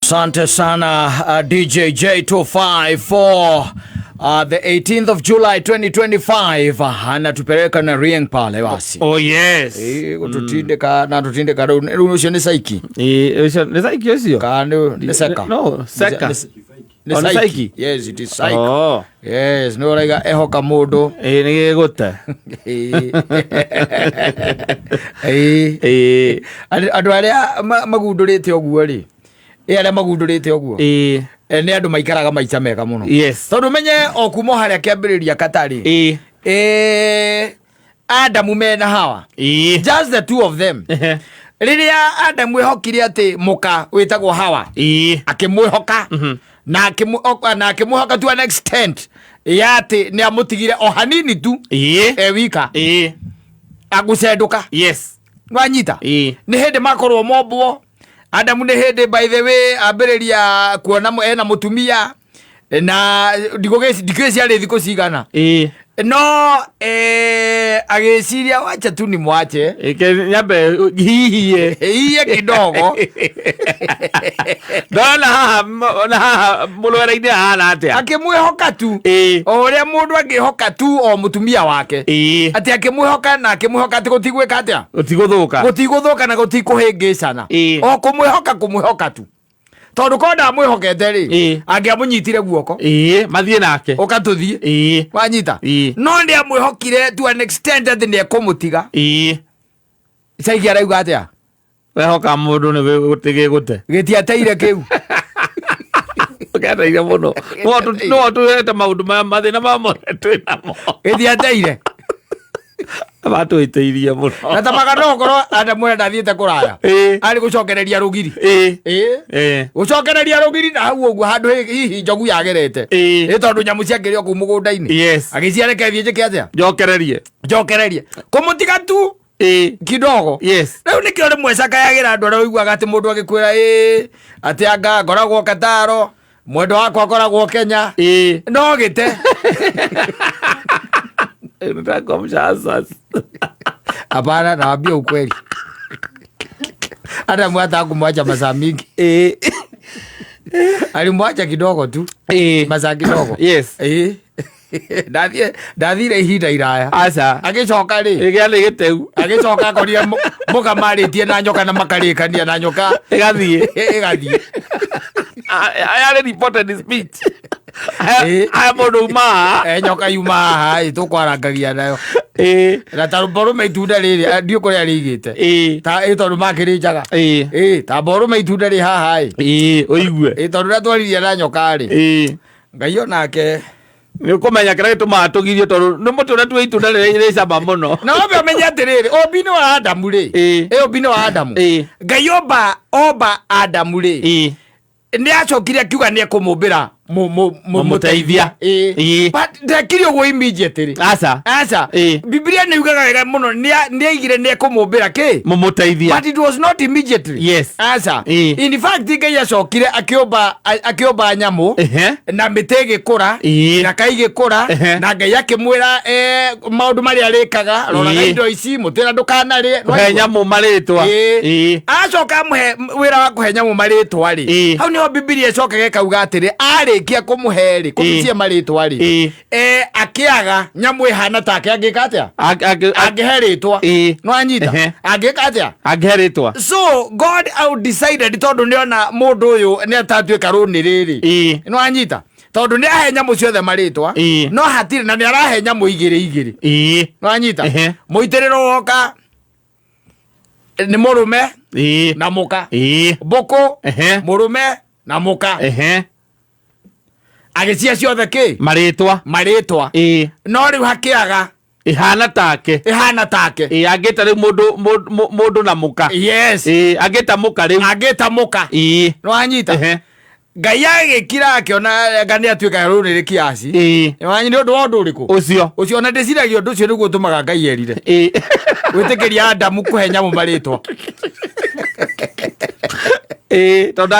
Asante sana DJ J254. The 18th of July 2025 anatupeleka na Rieng pale basi. Oh yes. Tutindeka na tutindeka runo ni saiki. Ni saiki yosio. Kando ni seka. No, seka. Ni saiki. Yes, it is saiki. Oh. Yes, no like ehoka mudo. Ni gute. Andu aria magundurite oguo ri. Aria magundurite oguo. Ni andu maikaraga maica mega muno. Yes. Tondu menye okumo haria kiambiriria Katari. Adamu mena Hawa. Just the two of them. Riria Adamu ehokire ati muka witagwo Hawa. Akimwihoka. Na akimwihoka to an extent yati ni amutigire o hanini tu. Wika. Agucenduka. Yes. Nwanyita. Ni hindi makorwo mobwo. Adamu ni hindi by the way ambiriria kuona ena mutumia na digweci ari thiko cigana no agiciria wacha tu ni mwache nyambe hihiye kidogo na mulwera-ini ahana atia akimwihoka tu oria mundu angihoka tu o mutumia wake ati akimwihoka na akimwihoka ati gutigwika atia gutiguthuka na gutikuhingicana o kumwihoka tu tondu konda mwihokete ri angiamunyitire guoko mathie nake ukatuthie wanyita no ndi amwihokire to an extent that ni ekumutiga saiki arauga atia wehoka mundu ni gutige gute gitiateire kiu gatiateire muno no tu maundu mathina mamo twinamo gitiateire Batu iteiria muno. Na tamaga no korwo Adamu ndathiete kuraya. Ari gucokereria rugiri. Gucokereria rugiri na hau oguo handu hihi njogu yagerete. Tondu nyamu ciakirio ku mugunda-ini. Yes. Agiciareke thie njike atia? Njokererie. Kumutiga tu. Kidogo. Yes. Riu nikio rimwe cakayagira andu aria uiguaga ati mundu agikwira ati anga ngoragwo Kataro, mwendo wakwa ngoragwo Kenya. No gite. Nataka mshasa. Hapana, naambia ukweli. Adamu hata hakumwacha masaa mingi. Alimwacha kidogo tu. Masaa kidogo. Yes. Ndathire ihinda iraya. Aca. Agicoka ri. Igiani giteu. Agicoka koria muka maritie na nyoka na makarikania na nyoka. Igathie. I already reported speech. Aya mundu uma nyoka yuma hai tukwarangagia nayo na taruboru meitunda riri ndio kuria rigite ta tondu makirijaga ta boru meitunda ri haha uigue tondu ratwariria na nyoka ri Ngai onake ni ukumenya kira gituma tugirio tondu ni mutu uria itunda riri cama muno na obe menya atiriri obino wa Adamu ri obino wa Adamu Ngai oba Adamu ri ni acokire akiuga ni ekumumbira muteithia but ndekire uguo immediately aca Biblia ni ugaga wega muno ni aigire ni ekumumbira ki mumuteithia but it was not immediately. Yes. Aca in fact Ngai acokire akiomba nyamu na mite gikura na kai gikura na Ngai akimwira maundu mari arikaga roraga indo ici mutira ndukanari he nyamu maritwa acoka muhe wira wa kuhe nyamu maritwa ri hau niho Biblia icokaga ikauga atiri arikia kumuhe ri kumucie maritwa ri akiaga nyamu ihana take angika atia angiheritwa no anyita angika atia angiheritwa so God out decided tondu niona mundu uyu ni atatuika runi riri no anyita tondu ni ahe nyamu ciothe maritwa no hatire na ni arahe nyamu igiri no anyita muitiriro woka ni murume na muka mboko murume na muka agicia ciothe ki maritwa no riu hakiaga ihana take agita riu mundu na muka yes agita muka riu no anyita Ngai agikira akiona ngani atuika runi ri kiasi wanyi ni undu wa undu uriku ucio na ndiciragia undu ucio niguo tumaga Ngai erire gwitikiria Adamu kuhe nyamu maritwa tondu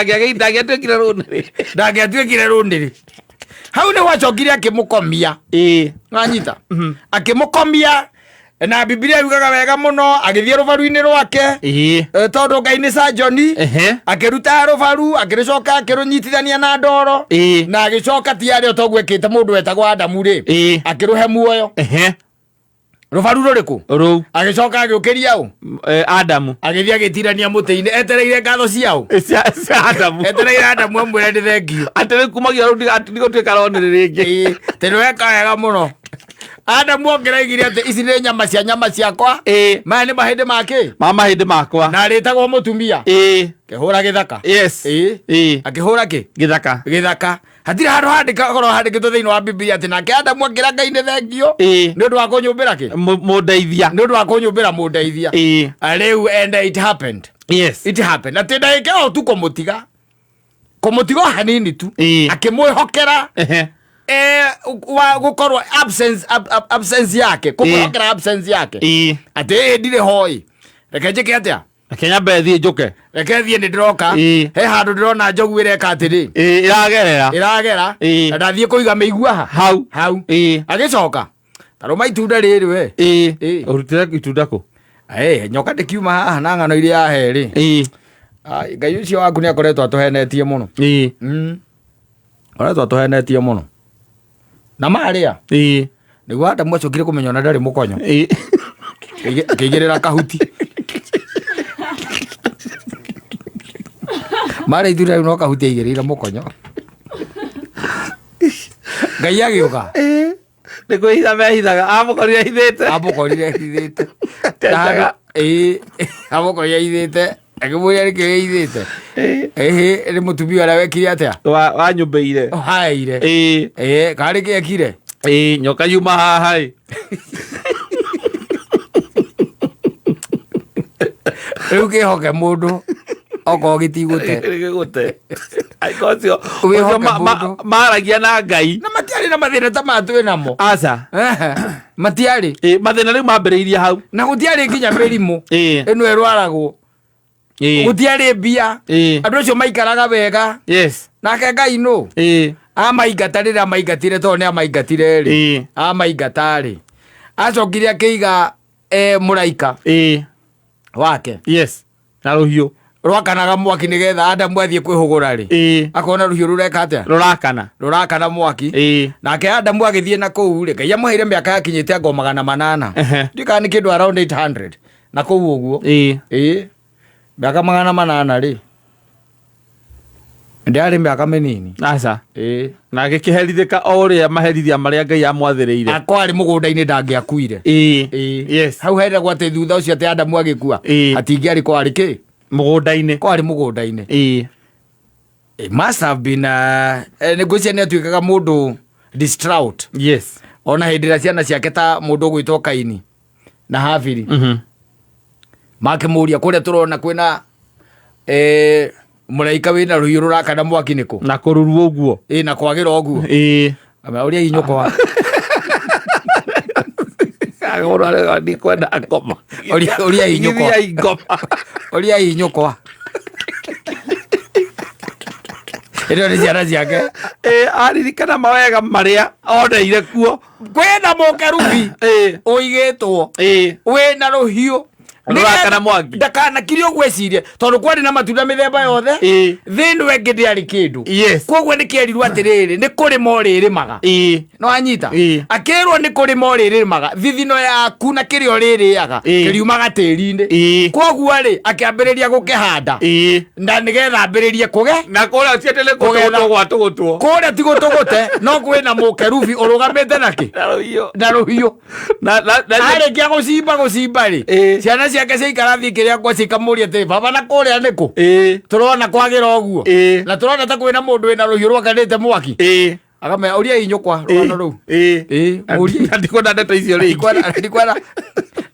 ndagiatuikire runi ri hau ni wacokire akimukomia wanyita akimukomia na Biblia yugaga wega muno agithie rubaru-ini rwake tondu Ngai ni sajoni akiruta rubaru akiricoka akirunyitithania na ndoro na agicoka tiari otogwekite mundu wetagwo Adamu ri akiruhe muoyo rubaru ruriku ru agicoka agiukiria u Adamu agithia agitirania muti-ini etereire ngatho ciao Adamu etereire Adamu amwire ndi thengio atire kumagia rundi atigotwika ronere ringi teno eka wega muno Adamu ongereigire ati ici ni nyama ciakwa maya ni mahindi make mahindi makwa na aritagwo mutumia kihura githaka akihura ki githaka hatire handu handika korwo handikitwo thiini wa Biblia ati nake Adamu akira Ngai ni thengio ni undu wa kunyumbira ki mundeithia ni undu wa kunyumbira mundeithia riu and it happened it happened ati ndaike o tu kumutiga hanini tu akimwihokera wa gukorwo absence yake kumwihokera absence yake ati ndire hoi reke njike atia Kenya bethi njuke reke thie ni ndiroka he handu ndirona njogu ireka atiri iragera ndathie kuiga meigua hau agicoka taruma itunda riri we urutire itunda ku nyoka ndikiuma haha na ng'ano iria aheri Ngai ucio waku ni akoretwo atuhenetie muno akoretwo atuhenetie muno na maria niguo Adamu acokire kumenya na ndari mukonyo akigirira kahuti mara ithura no kahuti igirira mukonyo Ngai agiuka ndikuhitha mehithaga amukorire hithite amukorire hithite akimwira rikire hithite ni mutumia uria wekire atia wanyumbeire haire kari kiekire nyoka yuma haha riu kihoke mundu oko gitigute aikocio maragia na Ngai na matiari na mathina ta matwe namo aca matiari mathina riu mambiriirie hau na gutiari nginya mirimu ino erwaragwo gutiari mbia andu acio maikaraga wega nake Ngai no amaingata rĩrĩa maingatire tondũ nĩ amaingatire rĩ amaingata rĩ acokire akĩiga mũraika wake na rũhiũ rwakanaga mwaki nĩgetha Adamu athiĩ kwĩhũgũra rĩ akona rũhiũ rũreka atĩa rũrakana mwaki nake Adamu agĩthiĩ na kũu rĩ Ngai amũheire mĩaka yakinyĩte ango 800 ndikana nĩ kĩndũ around 800 na kũu ũguo mĩaka 800 rĩ ndiari mĩaka mĩnini aca na gĩkĩherithĩka o ũrĩa maherithia marĩa Ngai amwathĩrĩire akwarĩ mũgũnda-inĩ ndangĩakuire hau heragwo atĩ thutha ũcio atĩ Adamu agĩkua hatingĩarĩ kwarĩ kĩ mũgũnda-inĩ kwarĩ mũgũnda-inĩ must have been ngwĩciria nĩ atuĩkaga mũndũ distraught ona hĩndĩ ĩrĩa ciana ciake ta mũndũ ũgwĩtwo Kaini na Habili makĩmũria kũrĩa tũrona kwĩna mũraika wĩna rũhiũ rũrakana mwaki nĩkũ na kũruru ũguo na kwagĩra ũguo ũrĩa inyũkwa ndikwenda ngoma ũrĩa inyũkwa ĩrĩa nĩ ciana ciake aririkana mawega marĩa oneire kuo kwĩna mũkerubi ũigĩtwo wĩna rũhiũ rũrakana mwaki ndakanakire ũgwĩcirie tondũ kwarĩ na matunda mĩthemba yothe thĩinĩ wengĩ ndĩarĩ kĩndũ koguo nĩ kĩerirwo atĩrĩrĩ nĩ kũrĩma ũrĩrĩmaga no anyita akĩrwo nĩ kũrĩma ũrĩrĩmaga thithino yaku na kĩrĩa ũrĩrĩaga kĩriumaga tĩri-inĩ koguo rĩ akĩambĩrĩria gũkĩhanda na nĩgetha ambĩrĩrie kũge na kũrĩa tiendele gũtũgũtwo kũrĩa ti gũtũgũte no kwĩna mũkerubi ũrũgamĩte nakĩ na rũhiũ arĩkia gũcimba rĩ ciana ciake ciaikara thiĩ kĩrĩa kwa cikamũria atĩ baba na kũrĩa nĩkũ tũrona kwagĩra ũguo na tũrona ta kwĩna mũndũ wĩna rũhiũ rwakanĩte mwaki akamenya ũria inyũkwa rwano rũu ndikwenda ndeto icio rĩngĩ ndikwenda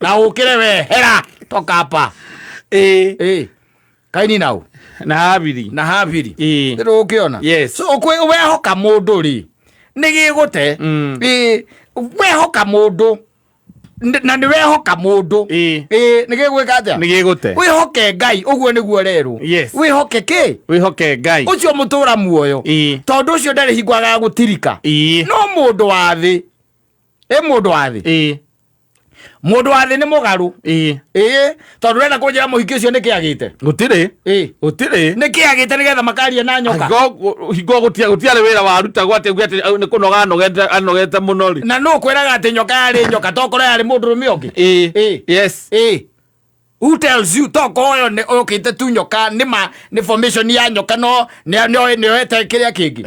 na ũkĩre we hera toka hapa Kaini nau na Habili rĩu ũkĩona so wehoka mũndũ rĩ nĩ gĩgũte wehoka mũndũ na nĩ wehoka mũndũ nĩ gĩgwĩka atĩa nĩ gĩgũte wĩhoke Ngai ũguo nĩguo rerwo wĩhoke kĩ wĩhoke Ngai ũcio mũtũra muoyo tondũ ũcio ndarĩ hingo ya gũtirika no mũndũ wa thĩ mũndũ wa thĩ mundu wa thi ni mugaru tondu renda kunjira muhiki ucio ni kiagite gutiri ni kiagite nigetha makaria na nyoka hingo gutiare wira waruta gwate gwate ni kunoga anogete muno ri na no kwiraga ati nyoka yari nyoka tokoro yari mundu rumi ongi yes who tells you tokoyo ni okite tu nyoka ni formation ya nyoka no ni ete kiria kingi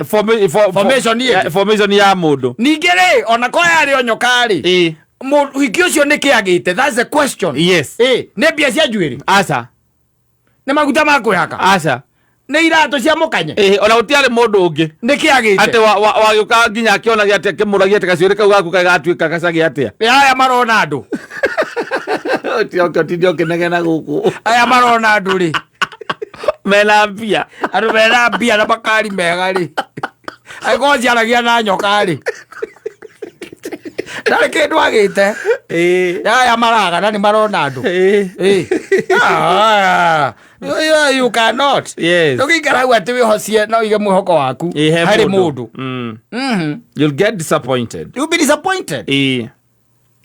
formation ya mundu ningere ona ko yari nyoka ri muhiki ucio ni kiagite. That's the question. Yes. Ne bia cia njuiri aca ne maguta ma kwihaka aca ne irato cia mukanye ona gutiare mundu ungi ni kiagite ate wa giuka nginya akiona ate kimuragia ate kaciuri kau gaku kagatuika gacagi atia aya marona andu tidio kinegena guku aya marona andu ri mena mbia andu mena mbia na bakari mega ri aigo ciaragia na nyoka ri ndari kindu agite aya maraga na ni marona andu you cannot ndugiikara ati wihocie na uige mwihoko waku hari mundu you'll get disappointed. You'll be disappointed.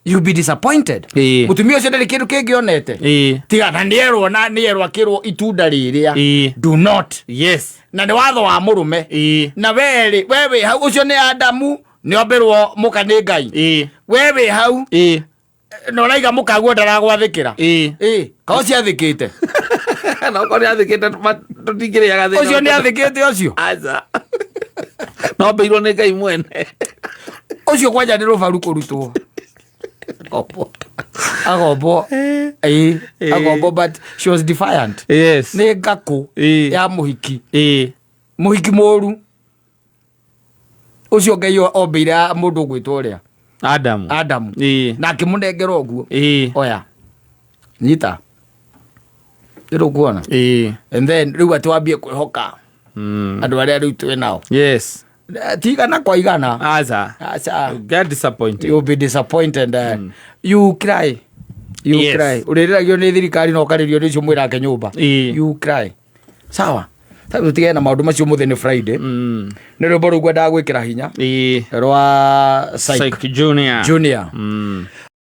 You'll be disappointed. Mutumia ucio ndari kindu kingi onete tiga na nierwo akirwo itunda riria do not. Yes. Na ni watho wa murume na wewe hau ucio ni Adamu ni ombirwo muka ni Ngai wewe hau no raiga muka guo ndaragwathikira kao ciathikite no ko ni athikite tutingire ya gathina ucio ni athikite ucio aza no beirwo ni Ngai mwene ucio kwanja ni ruvaru kurutwo agombo agombo but she was defiant. Yes. Ni ngaku ya muhiki muhiki moru ucio Ngai ombeira mundu gwitwo ria Adamu na akimunengera oguo oya nyita iro kuona and then riu atwambie kwihoka andu aria riu twi nao. Yes. Tigana kwa igana aca get disappointed. You'll be disappointed. You cry. You cry uriragio ni thirikari no karirio ni cio mwira ke nyumba you cry sawa tabu tigena maundu macio muthe ni Friday ni rwimbo rugwa ndagwikira hinya rwa Psych Junior